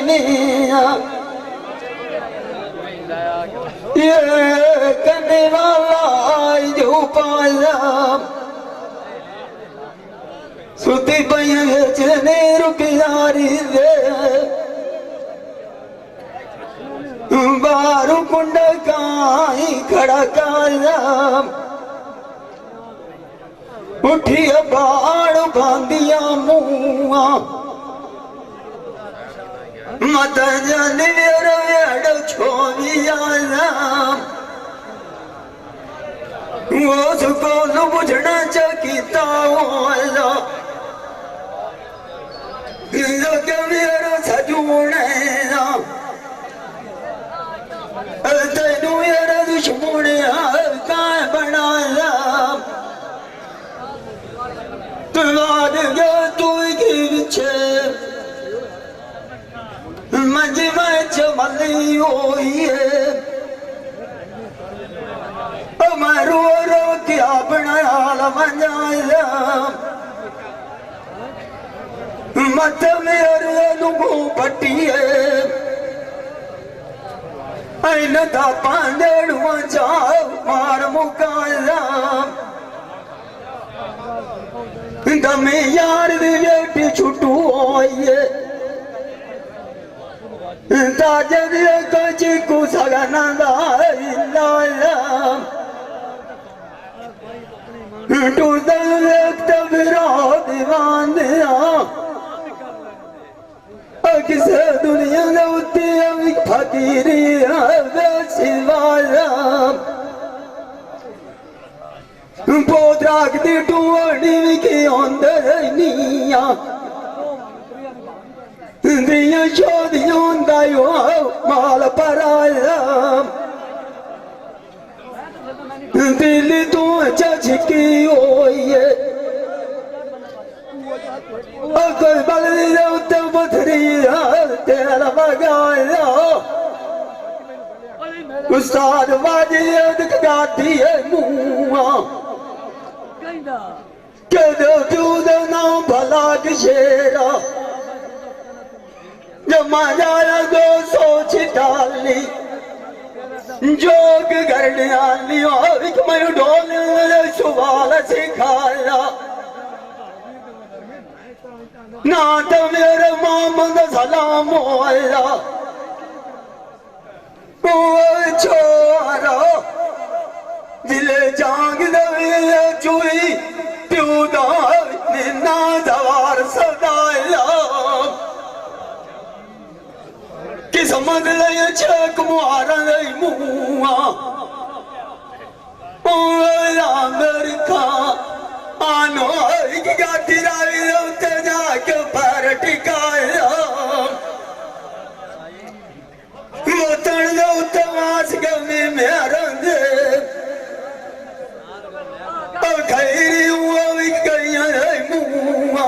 नहीं ये करने वाला जो पाया सुती पई चने रुकियारी दे बारू कुंड काई खड़ा काया उठी बाड़ बांधिया मुआ मत जाने रेड़ छोविया उसको न बुझना चकिता मेरा सजूने तेनू मेरा दुश्मन का बनाया तू पीछे मंज में चमली हुई है मैं रो रो के अपना हाल मंजाया मत मेरे नुगो पट्टी है ऐन दा पांडेड़ुआ जाओ मार मुकाया दमे यार दी बेटी छुटू आइए ताजे दिए कची को सगना दाइलाया टू दल एक तबरा दीवान दिया किसे दुनिया ने उतनी अभी फकीरी सिवाया पोद्राग दी टूअड़ी की अंदर निया दिया शोधियों दायो माल पराया दिल्ली तू चचकी होइए कोई बल उत्ते पथरी तेरा बगाया उस्ताद बाजी गाती है मुआ के दो नाम भला शेरा जमा जाया 200 डाली जोग गरनिया मैं ढोल सुवाल सिखाया ना तो मेरे मोहम्मद सलाम होया छोरा दिले जाग दे चुई प्यूदा ना दवार सदाया कि समझ ले छक मुहारा मुआ अमेरिका आनो गाती रावी उते जाके पैर टिकाया मोतन दे उते वास गमी मेरा दे खैरी हुआ भी गईया मुआ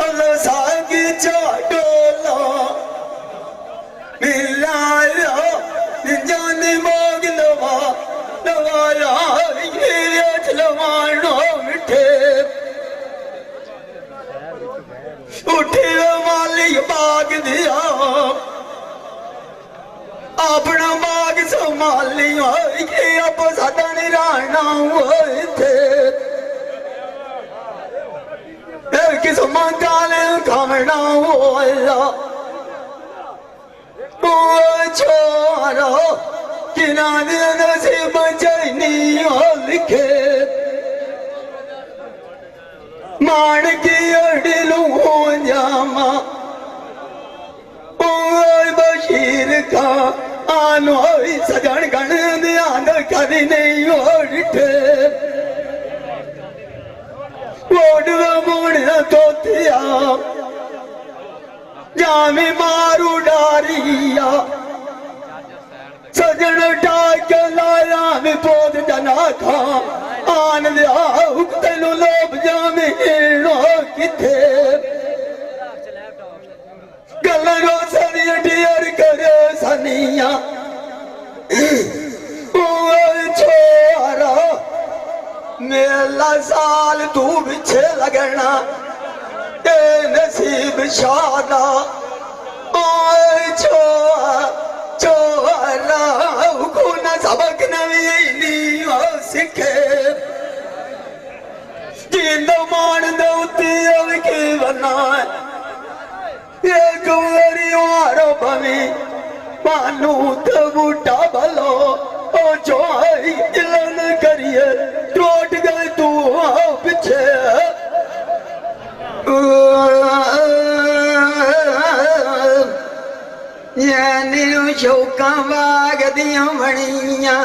अल्लाह सागी चाटोला मिलाया जाने मांग लवा लवाया लवानो मिठे उठे माली बाग दिया अपना बाग संभालिया अब सादा नहीं रहना थे किस मंगाले खाना होया छोरा किनारे नसीब चैनी लिखे मान की अड़िलू हो जामा बशीर का आनो सजन गण ध्यान कभी नहीं ओढ़े मोड़ तोतिया जामी मारू डारिया सजन टाक लाया में पोद जना खा आन लिया तेनु लोभ जामी किथे गल रोसनी डियर करे सनिया छोरा मेला साल तू पीछे लगना नसीब शादा चोरा खून सबक नवी सिखे जिंदो मान दौती की बना एक बारो भवी मानू तो बूटा भलो ओ जो दिलन करिए टूट गए तू पीछे शौका बाग दिया बनिया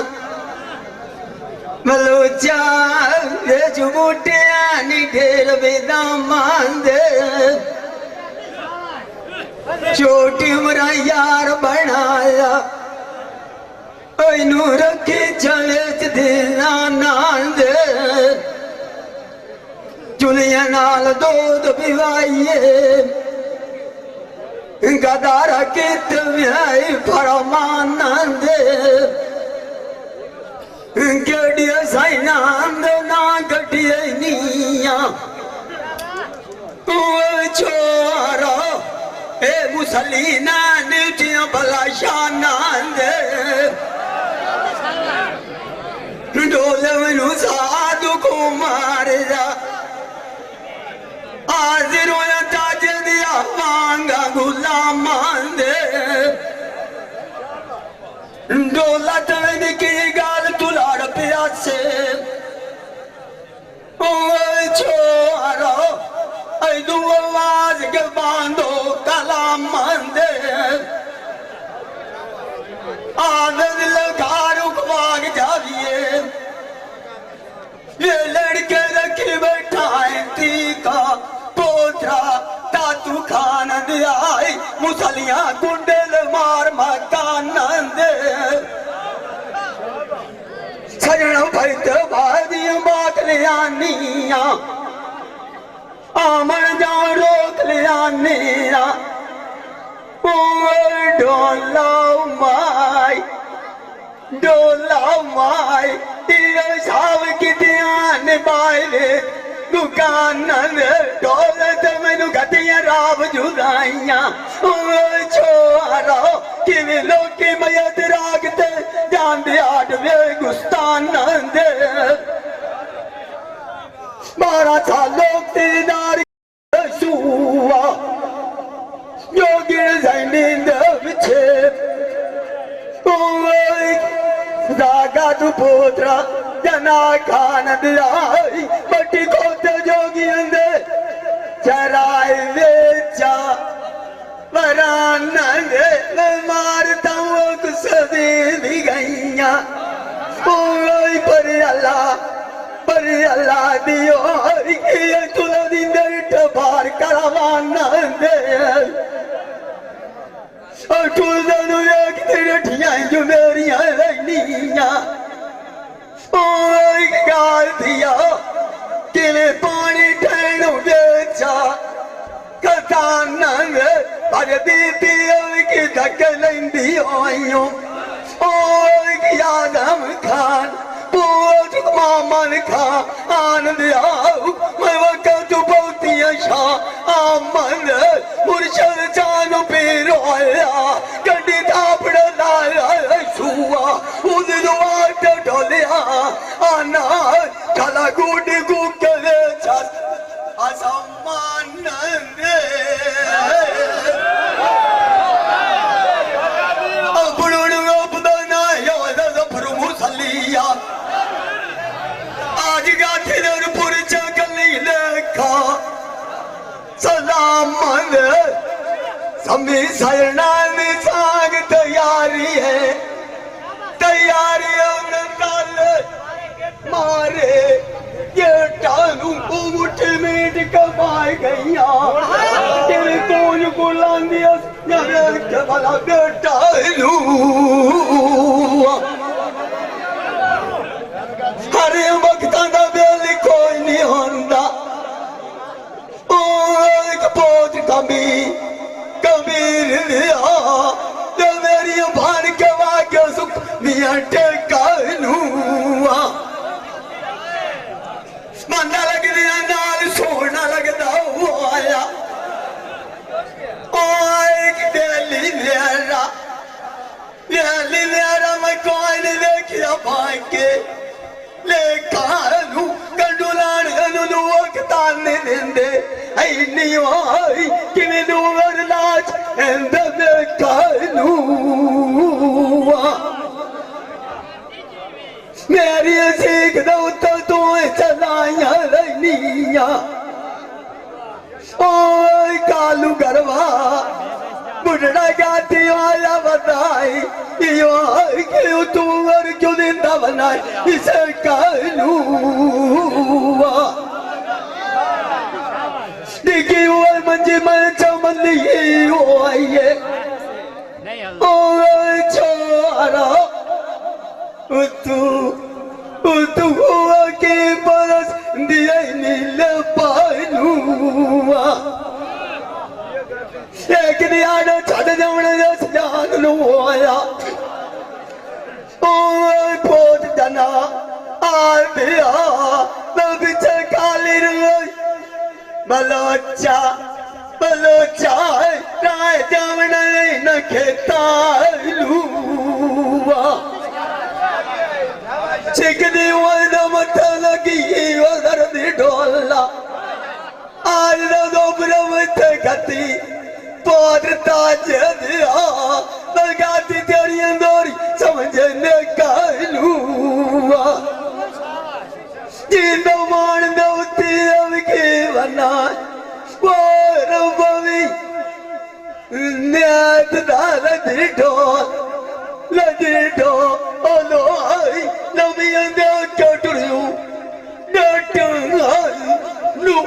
मलोचा बूटिया नी ढेर बेदा मांदे छोटी उम्र यार बनाया इनू रखी चले दिना नांदे चुलिया नाल दूध पिवाइए गदारा कित फरमानंद गडिया साइनंद ना गडिया निया छोरा ए मुसलीना नीटिया भला शानंद डोले साधु को मार जा हाजिर होया ताज दिया मांगा गुलाम दे डोला तन की गाल तुलाड़ प्यासे छोरो ऐदू आवाज के बांधो कलाम दे आनंद लगा रुकवाग जाविए ये लड़के रखी बैठा है तीका पोतरा तातू खान दियाई मुसलियां कुंडल मार मकान दे सजन भैत भादी बाक लिया निया आमन जाओ रोक लिया निया डोला माई साव की ध्यान बाइले दुकान दौलत मैनू घटिया राब जुदाइया छोरा कि लोकी मयत रागते जान दे आडवे गुस्तान दे 12 सालों दीदार सुआ योगी नींद बिछे दागा तू पोतरा जना खान दिलाई बटी खोते जोगी अंदे चराए वेचा वराना मैं मारता हूँ कुसदी भी गईया पर अल्लाह दियो तुला दिन बार करवाना दे जो मेरिया गाल दिया किले पानी ठहन बेचा कतान पर दीदी की धक लेंदी आइयो यादम खान पोज मामन खान आनंद आओ मैं वक्त बहुती शाह आमन मुर्शद चान पे रोया गड्डी थापड़ लाया सुआ उद दुआट ढोलिया आना चला गुड गुकले चल असमान दे अपनों उपदाना योदा जफरू मुसलिया आज गाठी दर पुरचा कली लेखा सलाम समी सरना में साग तैयारी है तैयारी मारे ये टालू उठ मीट कमाई गईया तेरे कौन को लांदिया के भला बेटा लू हरे वक्त का बेल कोई नहीं होंदा पोत कबीर लिया तो मेरी भान के वाक्य सुख मिया टेका लूआ मंदा लग दिया नाल सोना लगदा वो आया बाके ले कानू कंडुलान अनु वक्तान ने देंदे ऐ निवाई किवे दूर लाज एंद में कानू मेरी सीख दो तो तू चलाया रनिया ओ कालू गरवा बुढ़ा गाती आया बताई यो क्यों तू और क्यों जिंदा बनाई इसे कालू देखी वो मंजी में चमन ये हो आइए ओ छोरा तू हुआ के बरस दिए नील पालूआ एक दिहाड़ छड़ जाने जस जान नु आया ओ पोत जना आ दिया मैं पीछे काली रोई बलोचा राय जावना न खेतालूआ चिकनी वल्द मथा लगी वदर दी ढोला आज दो ब्रह्मत गति पौधता जदिया लगाती तेरी अंदोरी समझने कालूआ जिंदो मान दौती अब के बना वो रबवी न्यात दाल दी ढोल लजिडो ओलो आई नवी अंदो चोटड़ू डटंगाई नु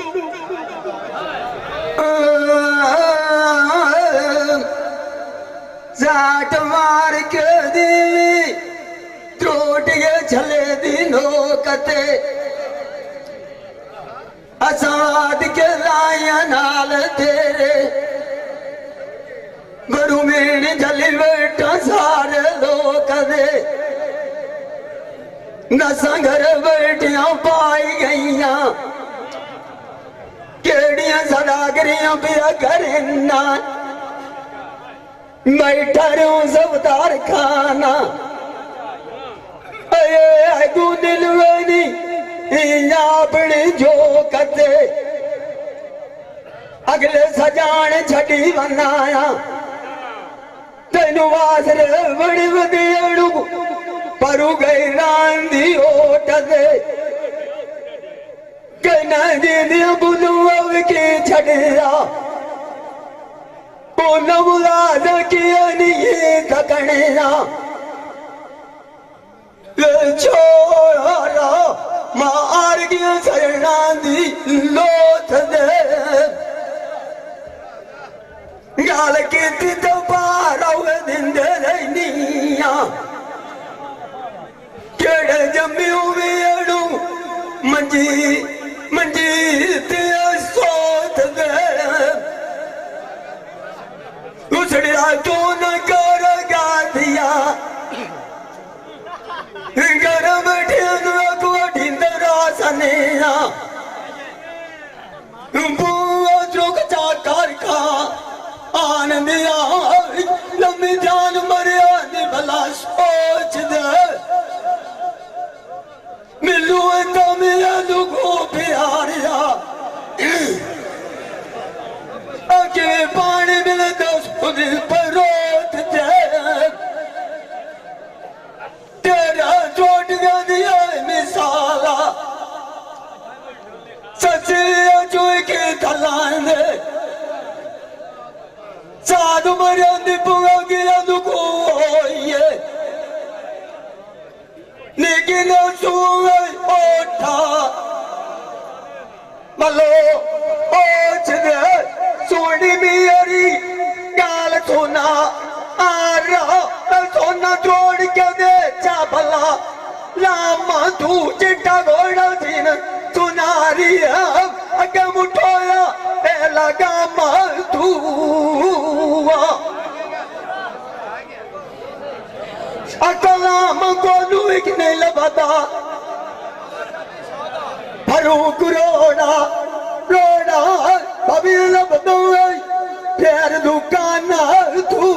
जाट मार के दी त्रोट के चले दिनों कते आजाद के लाया नाल तेरे बड़ू मीण जली बेटा सारे लोग दे न संगर बेटियां पाई गईया केड़ियां सदागरियां पिया करना बैठा रू सबदार खाना अगू दिल वेनी अपने जो कते अगले सजान छड़ी बनाया तेनू वासरे बड़ी वधियड़ू परू गई रांदी ओट दे कहना दीदी बुलू अब के छड़िया पूनम मुराद किया नहीं थकनिया छोड़ा मार गया सरना दी लोथ दे गाल की तो पार दिन दे रनिया केड़े जमी हुई अड़ू मंजी मंजी ते सोथ दे उसड़िया तो न कर गा दिया गरम ठेन को ढिंदरा सनेया बुआ चुक चाकर का आनंदिया लम्बी जान मरिया नी भला सोच दे मिलू तो मेरा दुखो प्यारिया आगे पानी मिले तो खुद परोत दे तेरा चोट दिया मिसाला सचिया चोई के थलान दे साधु मरिया पुआ गया दुखो ये लेकिन सुए ओठा मलो ओछ दे सोनी मेरी गाल सोना आ रहा सोना जोड़ के दे चा भला लामा तू चिट्टा घोड़ा सीन सुनारी अगे मुठोया पहला गामा तू अकलाम को लुक नहीं लबता फरूक रोड़ा रोड़ा बबी लबदो फिर दुकान तू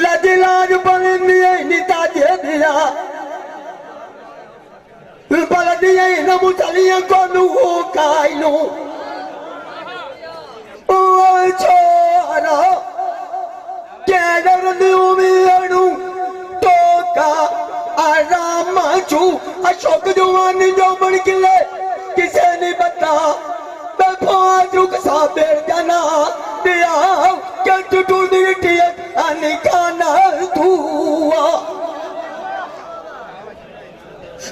लजलाज बन na mutalia quando o caino o chora quero no meu toca aramachu ashok jawani jo ban kile kise nahi pata मैं फादरू के साथ बैठ जाना दिया क्या टूटू दी टियट अनिकाना धुआ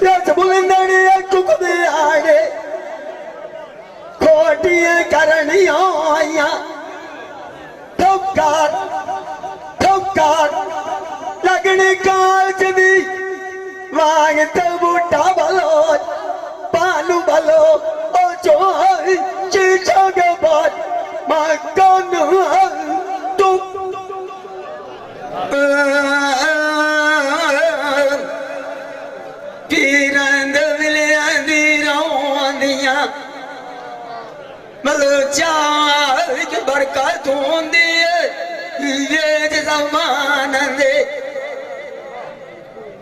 या सबुलंदड़ी कुक दे आगे खोटियां करनियां आया ठोकर लगने कांच दी वांगते बूटा बलो पालू बलो ओ जोई चीचा के बाद मकान तू पीरंद विलिया दी रोंदिया मलचा एक बरकत होंदी है ये ज़मान दे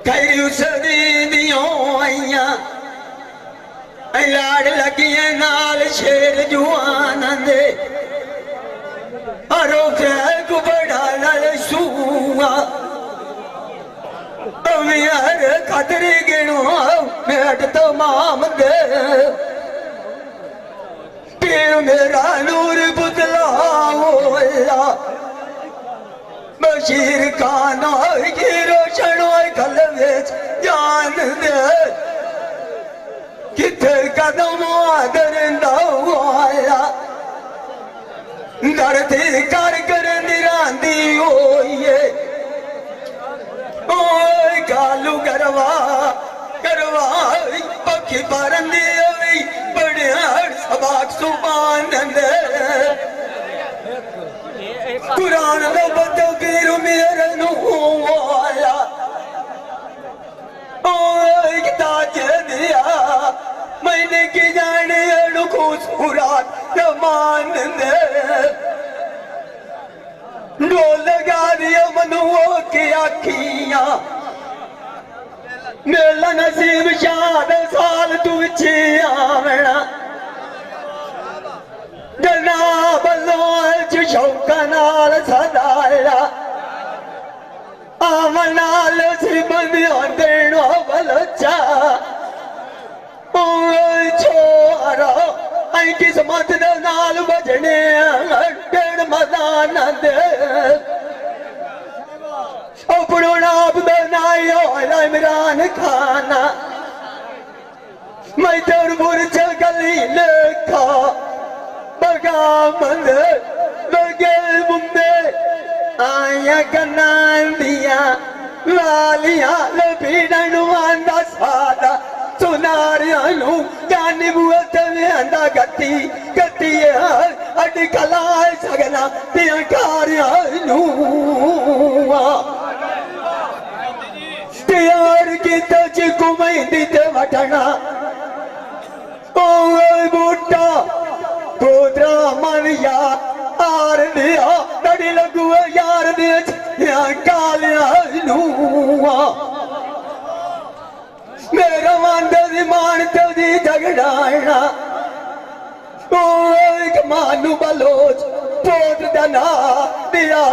खैर उसदी दियों आइयां लाड़ लगिए नाल शेर जुआन दे अरो फैक बड़ा लल सुआ हर खतरे गिनो मेट तमाम दे पीर मेरा नूर पुतला होया बशीर खाना की रोशन गल विच जान दे किथे कदम आदरंदा आया धरती कर निरांदी होइए ओए गालू करवा पक्षी परंदी होई बड़े सबाक सुबान दे कुरान दा बंदो पीर मेरे नु आया ओए ताज दिया मैंने की जाने खूबसूरत जमान दे ढोल लगा दिया मनुओं की आखियां मेला नसीब शाद साल तुझे आवना जनाब लोच शौका नाल सदाया आमनाल सी बंदियों देनो बलोचा छोरा आई किस्मत दे नाल बजने डेढ़ मैदान दे अपनो नाप दे नायो इमरान खाना मैं तेर बुरज गली लेखा बगा मंद लगे बुंदे आया कनान दिया लालिया लपीड़न आंदा सादा सुनारिया नू जानी बुअत में आंदा गति अड्डी कलाए सगना तिया कारिया नू तियार की तज कुमैंदी ते वटना ओए बूटा पोतरा मनिया आर दिया तड़ी लगू यार दे कालिया नू मेरा मांदे मान तेरी झगड़ाना एक मानू बलोच पोत दना दिया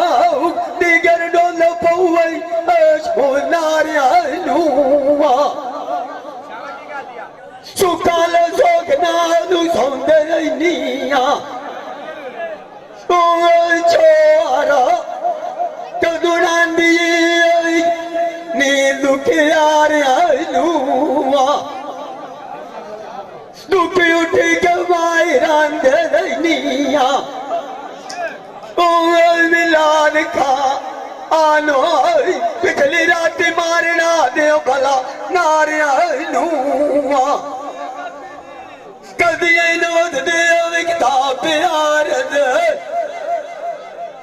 दिगर डोल पौई नारिया नूआ सुकाल सोख नानू सौंदे निया छोरा कदुरांदी नी दुखियारिया नूआ दुखी उठी के मायरान दे निया मिलान खा आनो पिछली रात मारना दे भला नारिया नूआ कदी नवद दे किताब प्यार दे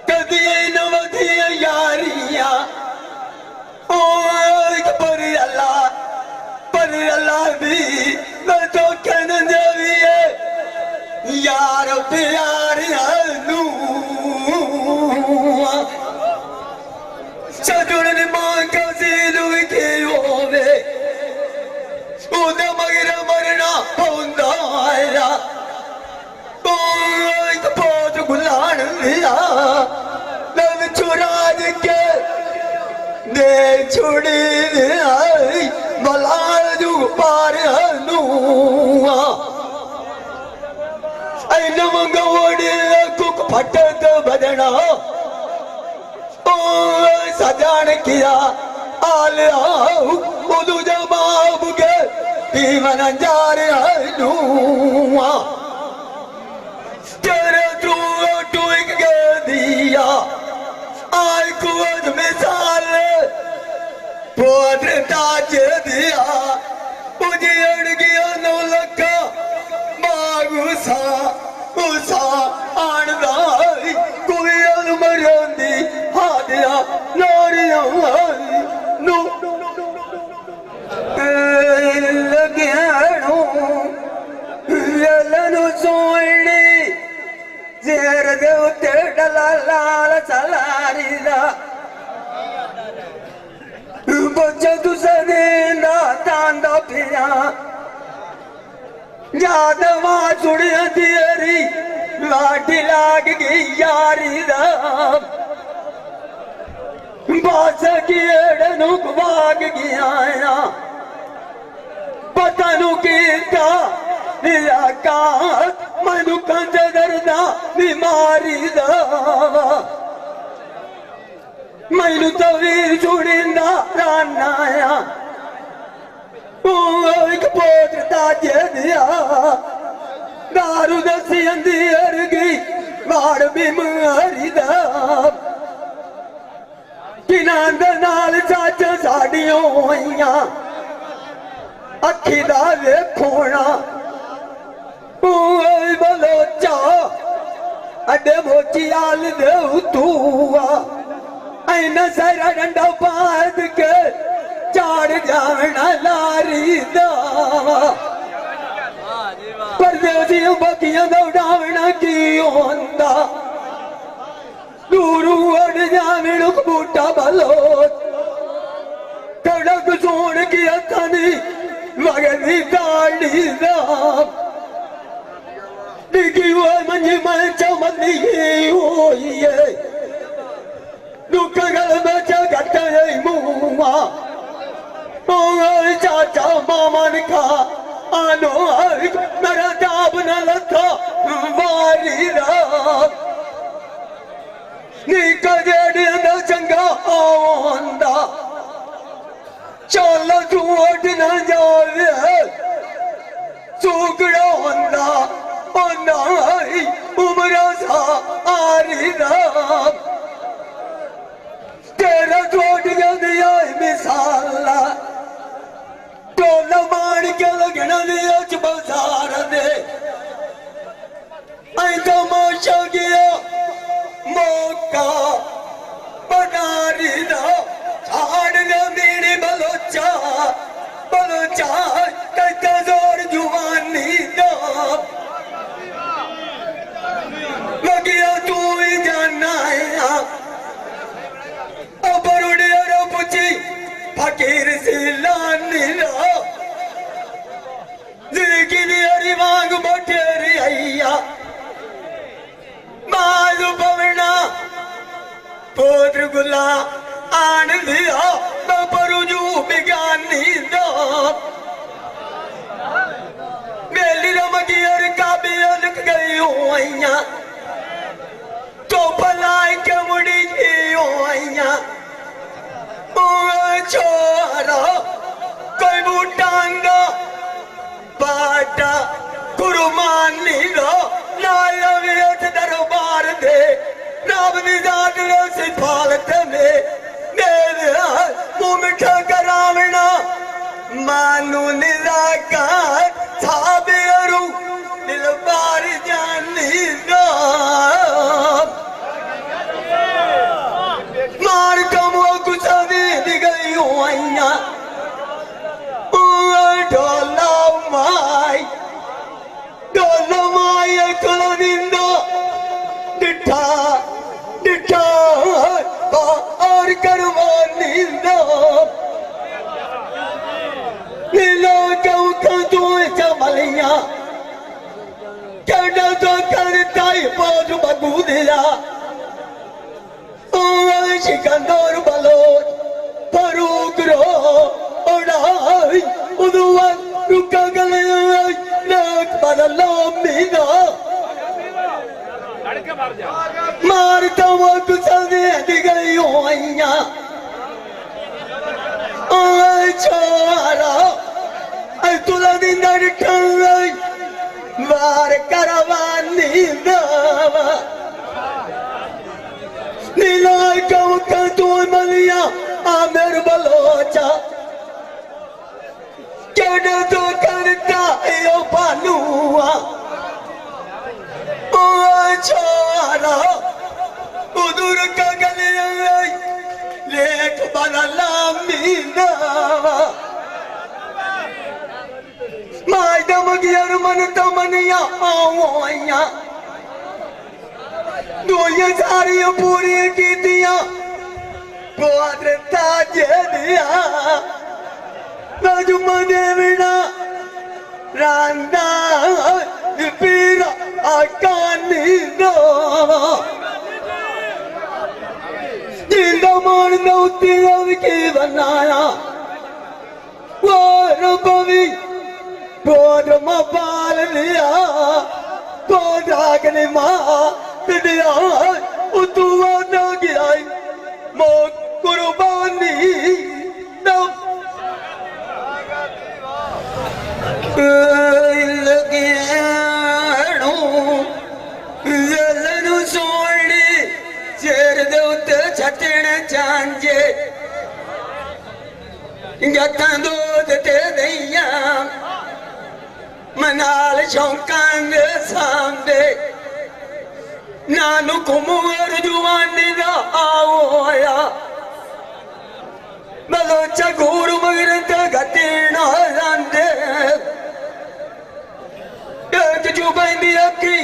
कदी नवद यारिया पर अल्लाह भी मैं तो कहने देवी है यार प्यार सजुड़न मां का सीलू के होवे उदे मगर मरना छुड़ी आई बलाल जुग पार हनुआ ऐनम गवड़े कुक फटत बदना ओ सजान किया आल आओ उदू जबाब के पीवन जार हनुआ तेरे तू टूक के दिया आय कुवत मिसाल पोत्र ताज दिया उजड़ गया नौ लखा बागुसा उसा आणदाई कोई अलमरंदी हादिया नारिया नो लगयानो यलनु सोणी जेर दे उते डला लाल सलारीदा बच्चा तुझे ना तांदा फिरा यादवा जुड़िया तेरी लाठी लाग गई यारी राम बास की एड़नु भाग गया पता नु कीता निया का मनु कंज दर्दा बीमारी दा मैनू तवीर जुड़िंदा रानाया एक पोत्र ताजे दिया दारू दसी अंदी अरगी बाड़ बीमारी दा किनांद नाल चाचा साड़ियों होइयां अखी दा वेखोना बलोचा अड्डे मोची आल दे उतुआ ऐना सारा डंडा पाद के चाड़ जावना लारी दावा परदेसी बकियां दौड़ावना की होंदा दूरू अड़ जावण बूटा बलोच कड़क सोन की अथनी मगदी दाड़ी दाम डिगी हुआ मंजी में चमंदी हुई है दुख गल में चगट मुआ चाचा मामन का आनो मेरा जाब न लथा वारी रात नीका जेड़ी अंदा चंगा आंदा चल तू उठ न जावे सुगड़ा होंदा ओना उमरा सा आरी रात तेरा छोड़ दिया मिसाला टोला मार के लगना दिया बाजार दे आई तमाशा गया मौका बनारी ना छाड़ दे मेरी बलोचा कच्चा जोर जुवानी दा लगिया तू ही जाना है फकीर सी लानी लो जिंदगी हरी वांग बटेरी आइया मालू पवना पोत्र गुला आन दिया परुजू बिगानी दो मेली रमगी और काबी लग गई हुआ तो भलाई के मुड़ी हुआ छोरा कोई बूटांगा बाटा कुरुमानी लो लाया विरत दरबार दे नाम निजात लो सिफालत में मेरे मुँह मिठा करावना मानू निजाकार साबे अरु दिल बार जानी दो मार कमो गुस्सा दी गई हुआ डोला माई कलविंदो डिठा डिठा और करवानी दो नीलो क्यों तू चमलिया क्या तो करता ही पौध बगू दिया शिकंदर बलोच फरूक रो उड़ाई उदुआ रुका गले नेक बदलो मीना मारता वो कुसल दे गई होइया ओए छोरा ऐ तुला दिन डटल वार करवानी दावा नीला कव का तू मलिया आमिर बलोचा केड़े तो करता यो पानुआ ओ छोरा उदुर का गले लेख बदला मीना माय दम गियर मन तमनिया आवाइया दो ये सारी पूरी की दिया पोद्रता जे दिया राजुमा देवना रांदा पीरा आकानी दो जिंदा मान नौती अब की बनाया वो रबवी पोद्रमा पाल लिया पोद्रागने माँ दिया उतुआ ना गया मो कुर्बानी ना लगियानो जलन सोड़ी शेर दे उते छटण चांजे गत्तां दूध ते दैया मनाल शौकां दे सामने नानु कुमुर जुवानी दा आओया बलोचा घूर मगर गतीना लांदे एक जुबानी अखी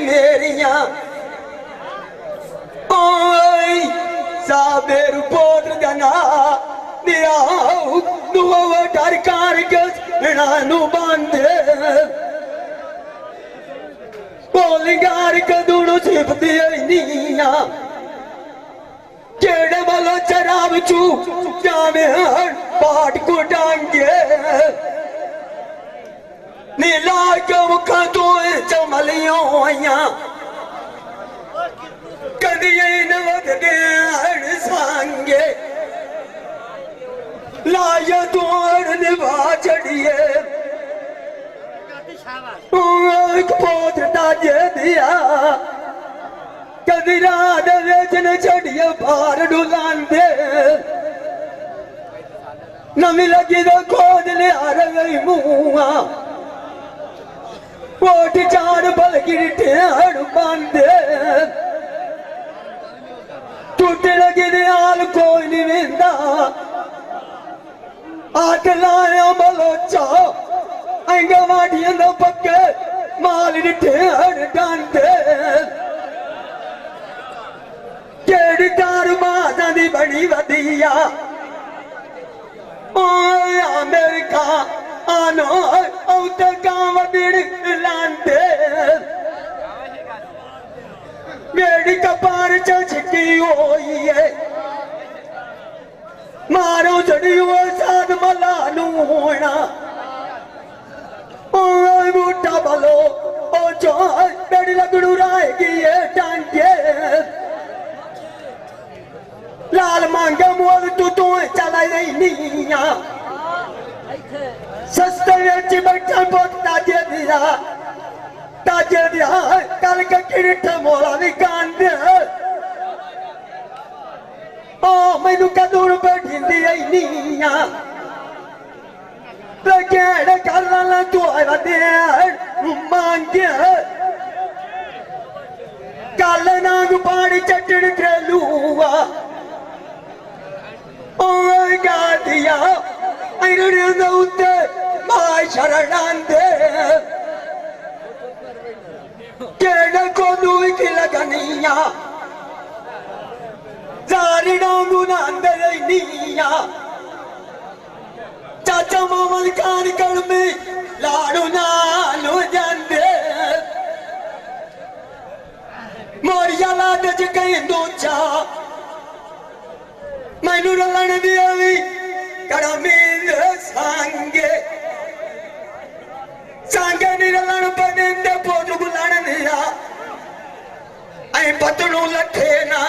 मेरिया ओए साबेर पोत्र गना दिया दुआ डर कार के नानु बांधे बोलिगार कदूनो सिफती नीया केड़े वाला चराव चू जाने पाट को डांगे नीला के मुखा तो चमलियों आया कदिए नवद दे सांगे लाया तोड़ निभा चढ़िए एक पोत्र ताजे दिया कदी रात वेचन चढ़िए बार डुलान दे नमी लगी तो खोज ले आ रही मुआ पोट चार बल गिरटे हड़ बांधे टूटे लगी दे आल कोई नहीं विंदा आट लाया बलोचा आएंगे वाड़ियां दो पक्के माल डिठे हड़ डांटे केड़ी तार माता दी बड़ी वदिया ओए अमेरिका आनो औते गांव दिड़ लांटे मेरी कपार छिकी होई है मारो जड़ी वो साध मला नू होना ओए बूटा बलो ओ जो बेड़ी लगड़ू राएगी ये टांगे लाल मांगे मोल तू चला नहीं सस्ते वेच बैठा बहुत ताजे दिया कल का किरट मोला भी कान दे ओ मैनू कदूर बैठी नहीं केड़े कर ला तू आया दे मांगे कल नाग पानी चटड़ ट्रेलूआ ओ गा दिया उत्ते मां शरण दे केड़े को दूई की लगनिया जारी डांगू नांदे नीया चाचा मोहम्मद खान कलमी लाडू नालू जांदे मोरिया लाद च कहीं दूचा मैनू रलन दिया भी कड़मींद सांगे सांगे नी रलन बनिंदे पोजु गुलान दिया ऐ पतनू लखे ना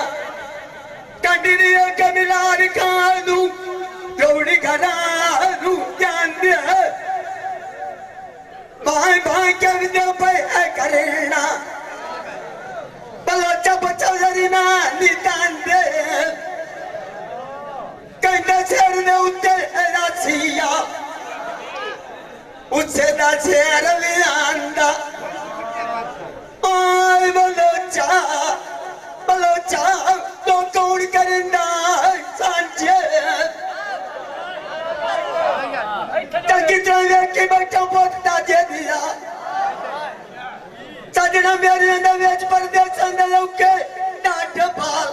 कंडी दिया कमिलार खानू गौड़ी घरानू जान भाई भाई के विद्या पे है करेना बलोचा बच्चा जरीना नितान दे कहता शेर ने उत्ते रासिया उससे दा शेर लियांदा ओए बलोचा तो कौन करेंदा सांचे चंगी तरह के बैठा पोता जे दिया सजना मेरे अंदर वेच परदेश अंदर लौके डांट पाल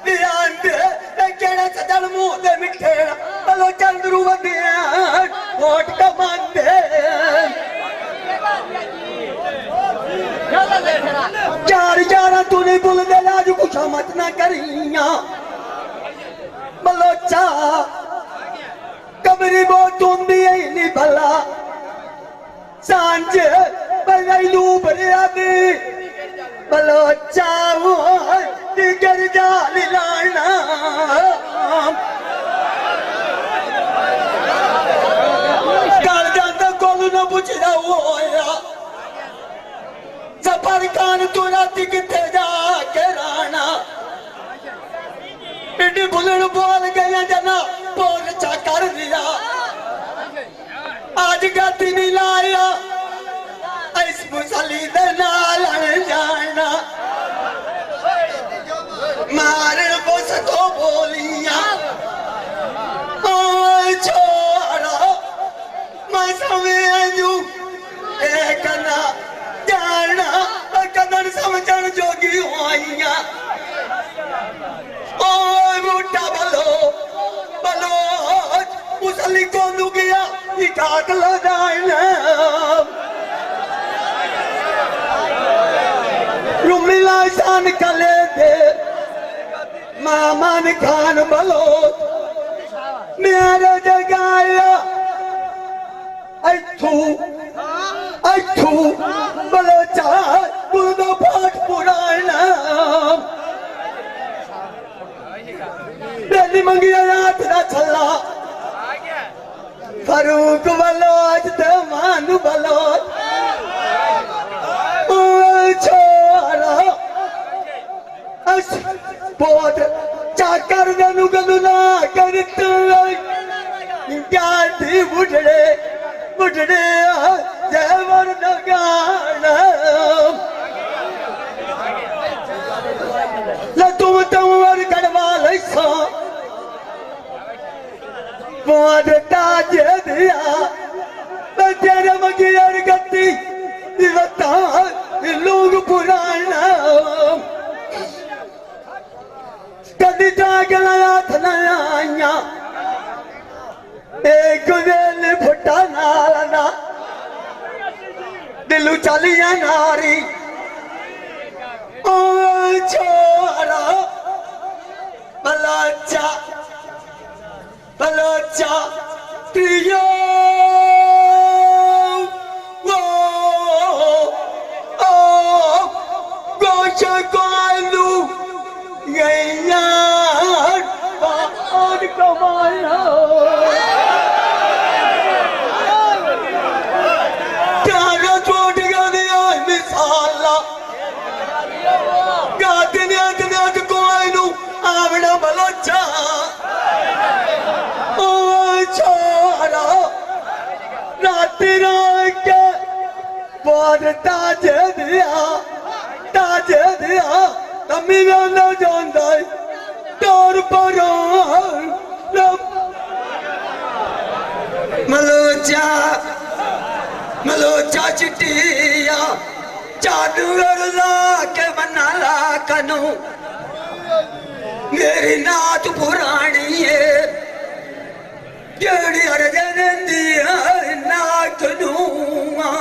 बियान दे केड़ा सदल मुंह दे मिठेड़ा बलो चंद्रू वदिया वोट कमान दे चार तूने बुल दे लाज कुछ मत ना करिया बलोचा कबरी बो तुंदी नहीं भला सांझ बलू भरिया दी बलोचा वो दिगर जाल लाना कर जाता कोल न पूछदा होया सफर खान तू राती किथे जाके राना पिंडी बुलण बोल गया जना बोल चा कर दिया आज गाती नहीं लाया इस मुसली दे नाल जाना मारन बस तो बोलिया ओ छोड़ा मैं समझू एक ना जाना कदर समझन जोगी होइया ओ बूटा बलो मुसली को लू गया इकाक लगाना रुमिला शान कले दे मामान खान बलो मेरे जगाया ऐठू बलो चाह बुलदो पाठ पुराना बेली मंगिया रात ना छला फरूक बलोच ते मानू बलोच बहुत चाकर जनू गलुना करत गाती बुढ़े जयवर नगाना ल तुम वर गड़वा लैसा बहुत ताज दिया तेरे मगियर गति बता लोग पुराना कदी जाग लाया थनाया एक वेल फुटा नालना दिलू चलिया नारी ओ छोरा बलोचा प्रियो ताज दिया तमी ना जानदा तौर पर मलोचा चिट्टिया जादूगर ला के बना ला कनू मेरी नात पुरानी है जेड़ी अर्जन दिया नात नूआ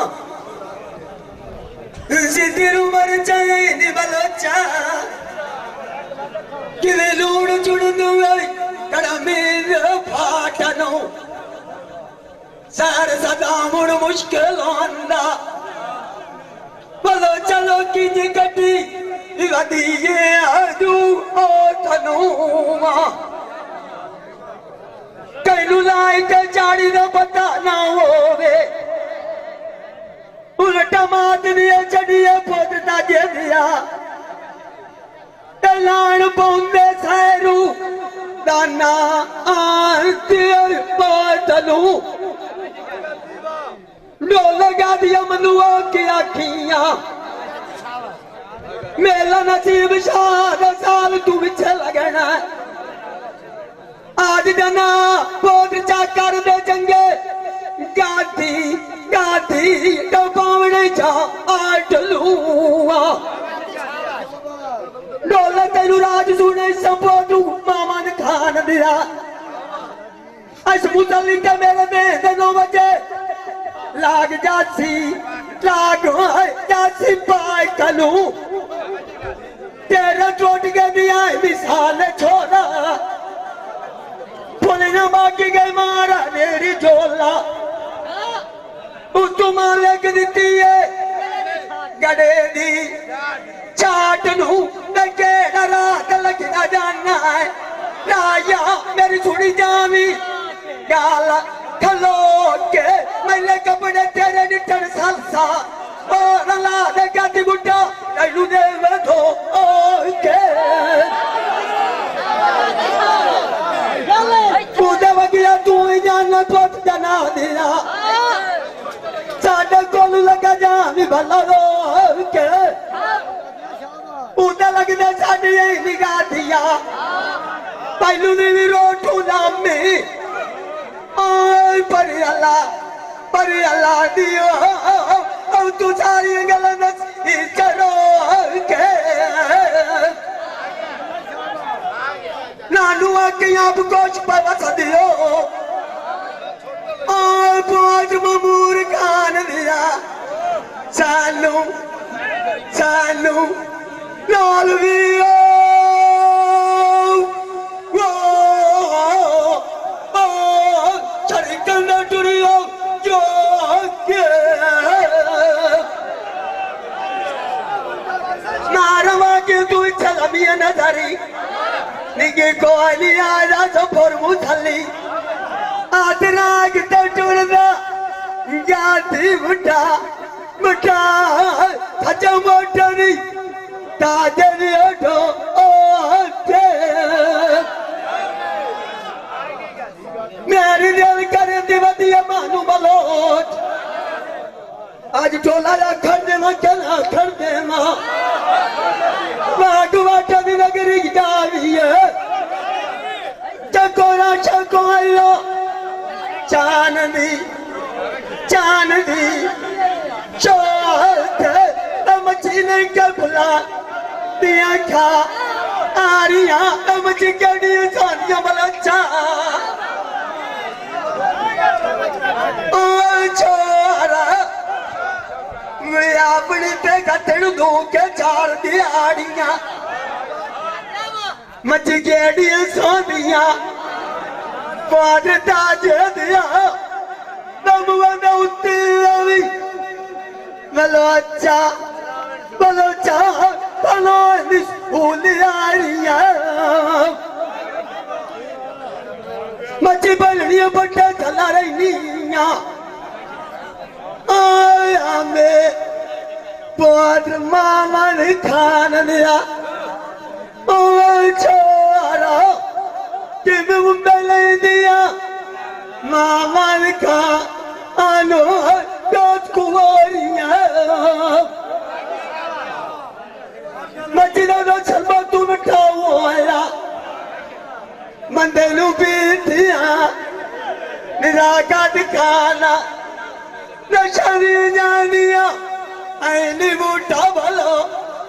सिद्धि उमर चाहिए बलोचा कि लूण चुड़ दूंगा कड़मीर फाटनो सर सदा मुड़ मुश्किल आंदा बोलो चलो की गड्डी वधिए अजू ओठनूमा कैनू लाई के चाड़ी दा पता ना होवे उल्टा मात दिया चढ़िए पोदता दे दिया लाण पौंदे सैरू दाना आंतिर पातलू डोल लगा दिया मनुआ की आखियां मेला नसीब शाद साल तू पीछे लगना आज जना पोत चा कर दे चंगे गाती गाती तो पावने चा आटलूआ डोला तेरू राज सुने संपोटू मामा ने खान दिया ऐस मुतली के मेरे में 9 बजे लाग जासी पाए कलू तेरा टोट के दिया मिसाल छोड़ा बोले ना बाकी गए मारा मेरी झोला उस मारे के दी है गड़े दी चाट नू रात लगना जाना है राया मेरी सुनी जावी गाल खलो के मैले कपड़े तेरे निटन सालसा और ला दे गाती बुड्ढा लू दे वेधो के तू दे वगिया तू ही जाना तो जना दिया साडे कोल लगा जावी भला रो के उदा लगने साड़ी निगाह दिया पहलू ने भी रोटू नामी पर अल्लाह दियो अब तू सारी गलन करो के नानू आके आप कुछ पता दियो पांच ममूर खान दिया सानू सानू लाल भी चढ़ी कंधा टुरियो जो नारवा के तू चला मिया नजरी निगे कोली आजा सफर मुथली आतराग तो टुरदा जाती बुढ़ा बुढ़ा सचा मोटरी ताजन ओठो ओठे मेरी दिल करे दिवदिया मानू बलोच आज टोला या खड़ देना चला खड़ देना वाटा दी नगरी जावी है चकोरा चकोलो चांदी चोट मछली के भुला दिया खा आरिया मछली कड़ी सानिया बलचा ओ छोरा मैं अपनी पे कतड़ दो के चार दिहाड़ियां मच गेड़ियां सोनिया पाद ताज दिया नमवना उत्ती रवि बलोचा बलोचा बलो निस्फूलियारिया मची बलनिया बट्टा चला रही आया में पाद मामा ने खान दिया ओ छोरा कि मैं मुंबई दिया मामा ने खा आनो दोस्त कुवारिया मचना नो छलबा तू मिठा हुआ मंदलू पीतिया निराका दिखाना नशरी जानिया ऐनी बूटा भलो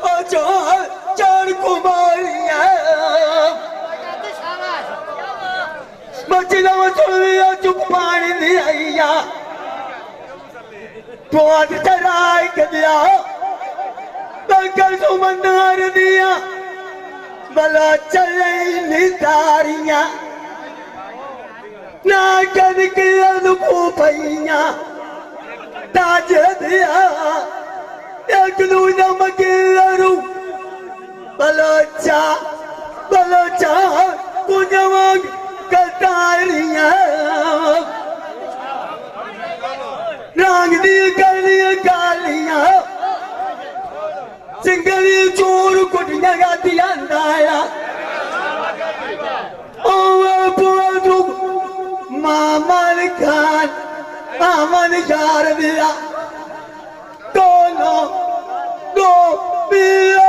ओ चोर कुमारिया मचना मचुरिया चुप पानी दिया बहुत चराय के दिया बकर सुमंदर दिया बला चले निदारियां ना कद किया को पैया ताज दिया एक दूजा मकिलरू बलोचा बलोचा कुजवाग कतारिया रंग दी गलियां गालियां सिंगली चोर कुटियां गादियां दाया ओ पुरु मामन खान आमन यार दिया दोनों दो पिया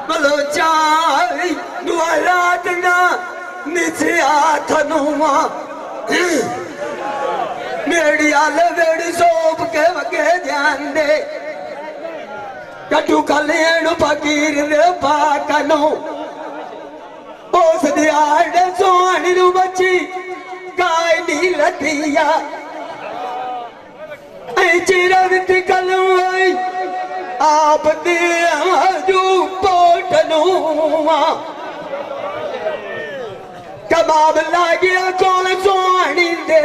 बलोचा रात ना निसिया थनुआ मेरी आल वेड़ी सोप के वगे ध्यान दे कटू कलेन फकीर दे पाकनो उस दिहाड़े सोहनी नु बची काय नी लतिया ऐ चिरवत कलुई आप दे आजू पोटनुआ कबाब लागिया कौन सोहनी दे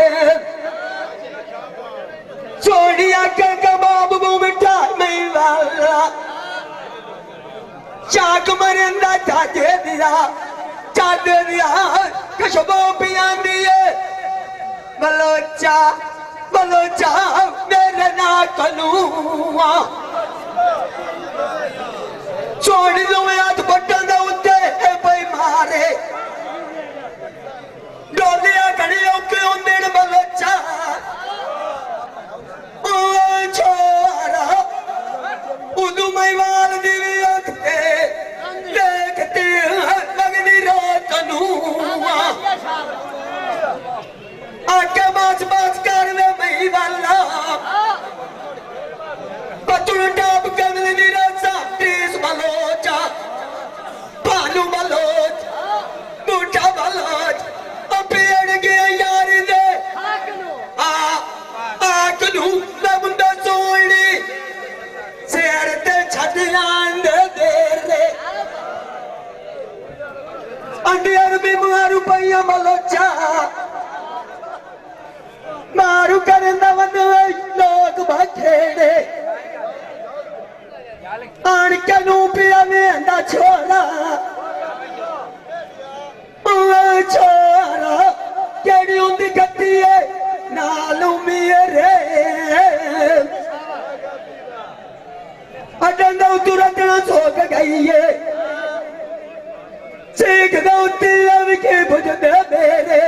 सोनिया का कबाब वो मिठा नहीं वाला चाक मरिंदा चाचे दिया चादे दिया कशबो पिया दिए बलोचा बलोचा मेरे ना कलुआ छोड़ दो याद बटन दे उत्ते भाई मारे डोलिया खड़ी होके उन्हें बलोचा छोरा उदू मैवाल दिवी अखते देखते लगनी रात नूआ आके बाज बाज कर वे मई वाला बचुन टाप कमल निराशा तीस बलोचा भानु बलोच बूटा बलोच पेड़ के यारी दे आकलू बंदा सोनी शेर ते छटियां दे रे अंडियर भी मारू पैया बलोचा मारू करंदा वंदे लोग बैठे आन के नू पिया में अंदा छोरा छोरा केड़ी उंदी गद्दी है नालू मेरे अटन दो तुरंत ना सोक गई है सीख दो तिलव के भुजदे मेरे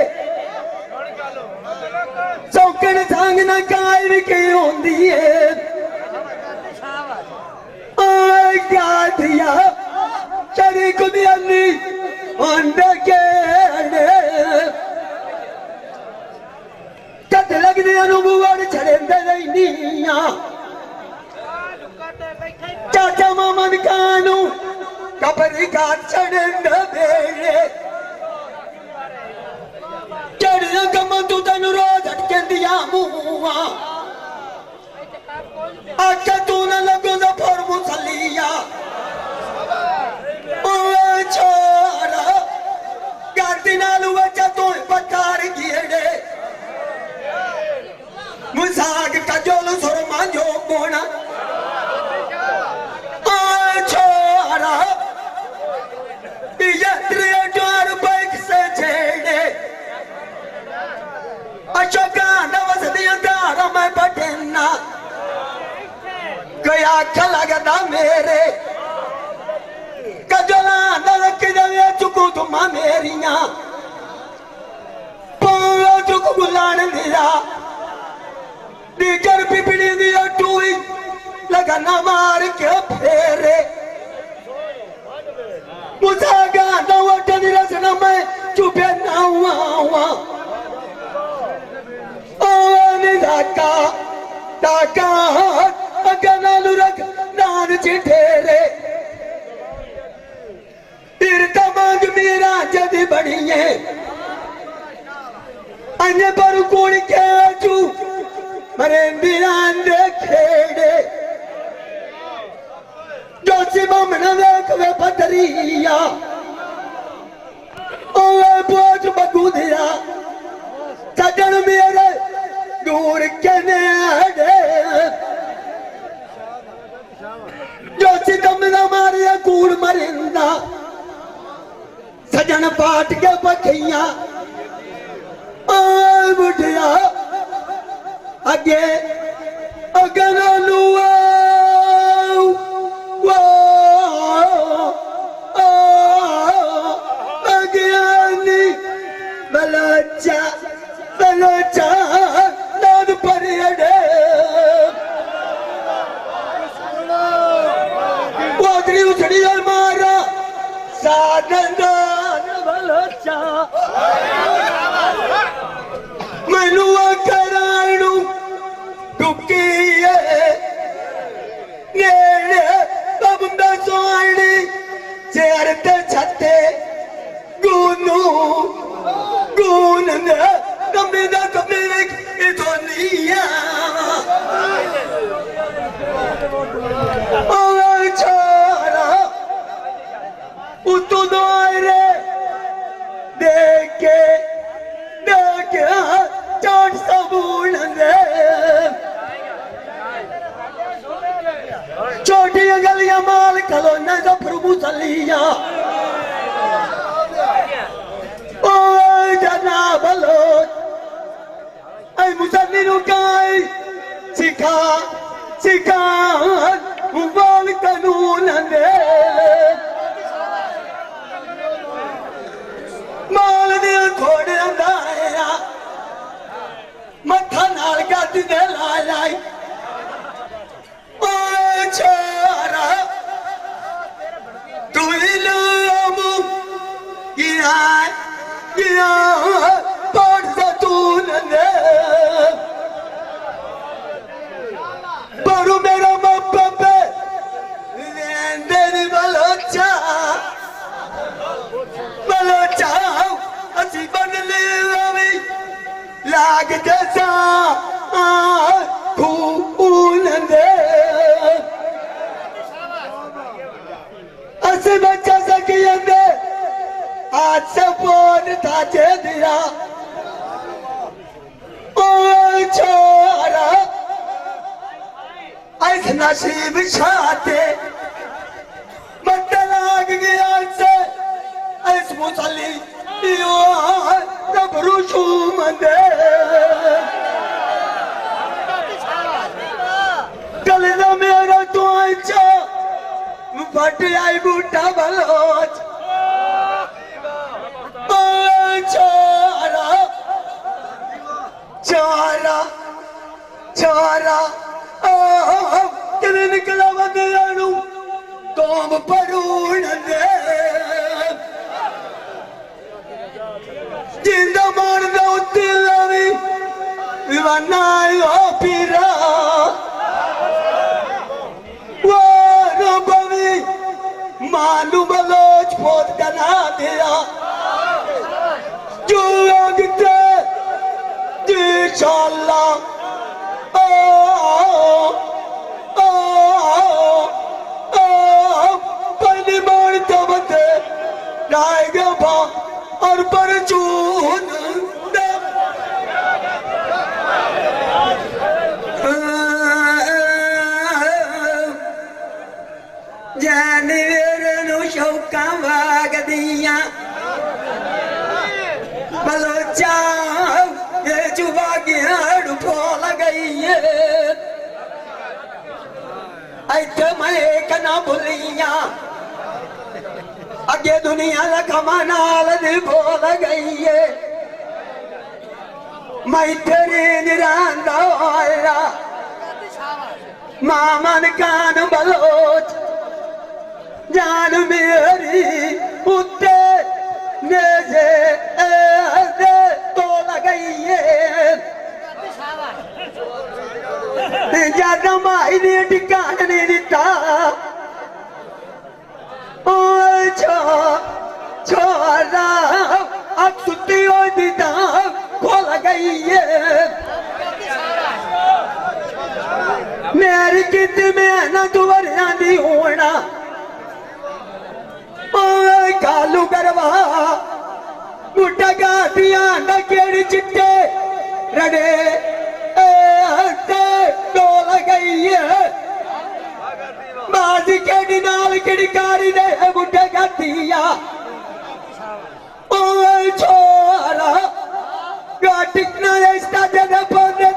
सौकन सांग ना काय की होंदी है ओए क्या दिया चरी कुदियानी अंडे के कद लगने अनुभव छड़ेंदे नहीं चाचा मामन कानू कबरी का छड़ेंदे बेरे चढ़िया कम तू तेन रोज अटके दिया मुआ आके तू न लगो तो फोर मुसलिया ओए छोरा गाती नालू बच्चा तू पकार गिरे मुसाग कजोल सुर मांझो बोना ओए छोरा ये त्रियार बैक से छेड़े अशोका नवस दिया दारा मैं पटेना गया लगता मेरे कजला नलक जवे चुकू तुम मेरिया चुक दिया दीगर पिपड़ी दिया टूई लगाना मार के फेरे मुझागा नवटन रचना में चुपे नावा ओने धाका धाका अगनालु रख नान चिठेरे इरता मांग मेरा जदी बड़ी है अन्य पर कोण के चू मरे बिरान दे खेड़े जोशी ममना देख वे पतरिया ओए बोझ बगुदिया सजन मेरे दूर के नेड़े जोशी दमना मारिया कूड़ मरिंदा सजन पाट के पखिया ओए बुढ़िया आगे अगनालू अज्ञानी बलोचा बलोचा नाद परियडे वादरी उछड़ी मारा साधन बलोचा मैनू कराणू टुकिए नेड़े बबंदा सोआनी चेहरे ते छते गुनू गुन ने कमे इतोनिया ओए छोरा उतो दोरे देखे चाट सबून दे छोटी गलियां माल खलो न प्रभु सलिया ओए जनाब लो ऐ मुसल्ली नु काई सिखा सिखा वाल कानून दे माल दे घोड़े अंदाया मथा नाल गद्दी दे लाई ओए छोरा तू इल्मु गिया पढ़ ज़तून ने पढ़ू मेरा मप्पे लेंदे बलोचा बलोचा असी बन ले आवी लाग जैसा खून दे असी बच्चा सकिए दे आज से बोल ताजे दिया ओए छोरा ऐस नसीब छाते मत लाग गया से ऐस मुसल्ली यो रबरू शूमंदे गले मेरा तो अच्छा फट आई बूटा बलोच छोरा छोरा छोरा किने निकला बंदयानू कौम परूण दे जिंदा मार दो तिलावी विवाना ओ पीरा वो रोबवी मालूम बलोच फोत कना दिया जो आगते इंशाअल्लाह पहली बार तो बते लाएगा भा और पर चून जानवर नु शौका वाग दिया बलोचा ये चुबा गया फूल गई ऐसे मैं कना भूलिया अगे दुनिया लखमा नाल दी बोल गई है मैं तेरे निरांदा वाला मामन कान बलोच जान मेरी उत्ते नेजे तो लगाइए ज्यादा माही ने ठिकान नहीं दिता छोरा अब सुती हो दीदा खोल गई है मेरी कित में ना तुवर जानी होना कालू करवा मुट्ठा गातिया ना केड़ी चिट्टे रड़े डोल गई है बाजी केड़ी नाल केड़ी कारी ने मुट्ठा गातिया छोरा गाटिकना इसका जगह पौधे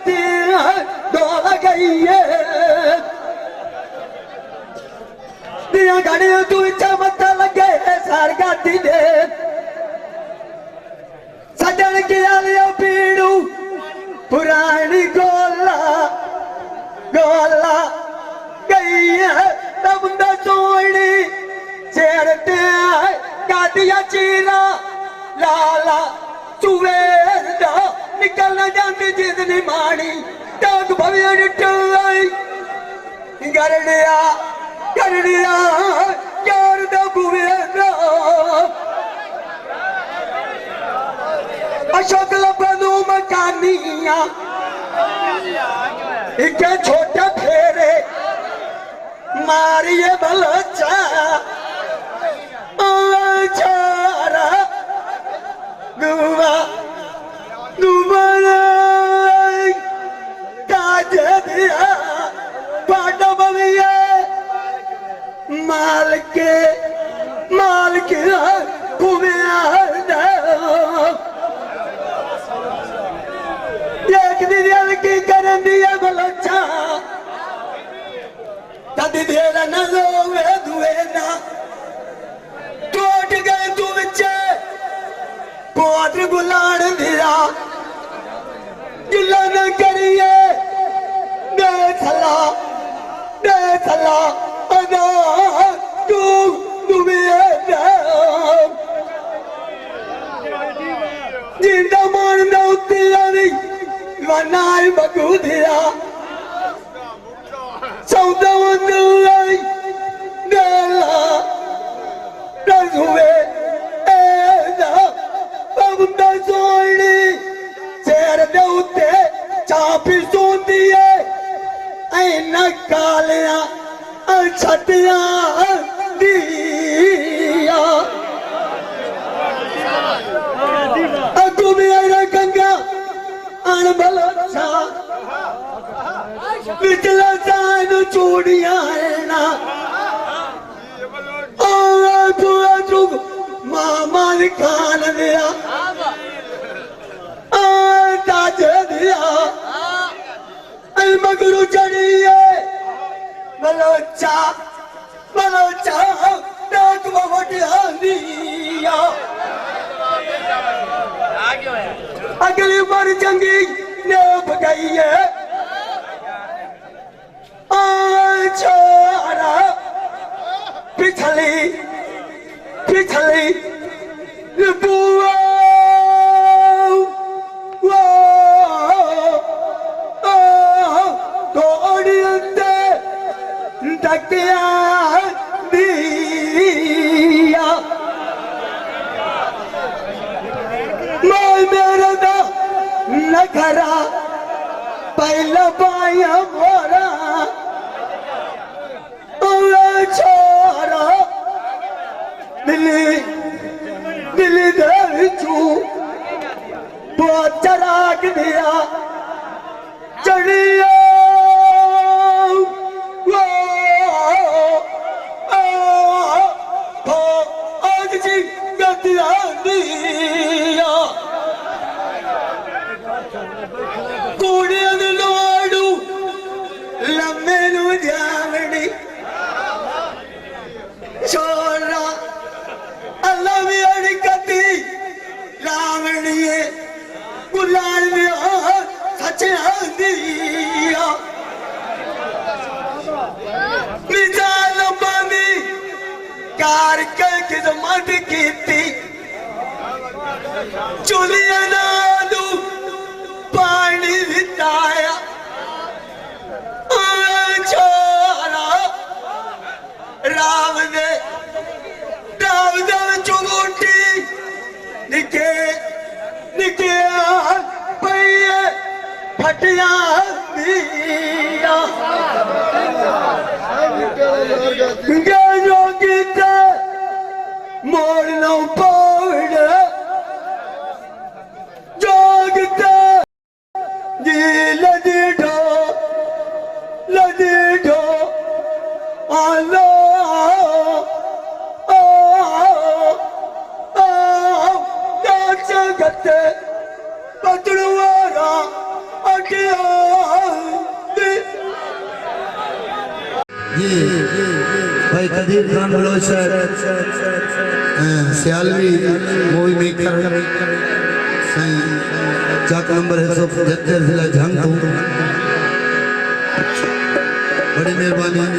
डोल गई है दिया गाड़ी तू इच्छा मत लगे सार गाती दे सजन की आलिया पीड़ू पुरानी गोला गोला गई है तब न सोनी चेरते गादिया चीरा लाला चुवेरदा निकलना जानती जितनी मानी तक भविया निटलाई करनिया यार दा बुवेरा अशोक लबनू मकानिया इके छोटे फेरे मारिए बलचा चारा गुवा ताज दिया पाटा बविया माल के एक दिन की करन दिया बलचा तदी देरा न लोवे दुए ना टूट गए तू बच्चे पोत्र गुलान दिया गिला न करिए दे थला अदा तू जिंदा मानदा उत्ती आनी वनाई बगू दिया सौदा वंदलाई गला रजुए एदा बंदा सोनी शेर दे उत्ते चापी सोंदी है ऐना कालिया छटिया दिया अगू में आया गंगा अनबलचा पिछला साल चूड़िया ना मामा खान दिया ताज दिया मगरू चढ़िए बलोचा डाक दिया अगली बार जंगी ने गई है छोरा पिछली बुआ तकिया दिया मैं मेरा दा नखरा पहला पाया मोरा छोरा दिली दे चू बहुत चराग दिया चढ़िया कुड़ियन लोडू लम्बे नु जावड़ी छोरा अल्लाह भी अड़कती रावणिये गुलाल में दिया मिसाल बनी कार कर खिदमत की थी चुलिया नालू पानी बिताया छोरा राम दे चुगोटी निके निके पैये फटिया दिया जो गीता मोड़ नो पौड़ जोगता जी लदी ढो आलो गते पतड़ुआरा ये भाई कदीर खान बलोच सियालवी मूवी मेकर सही चाक नंबर 175 जिला झंग बड़ी मेहरबानी।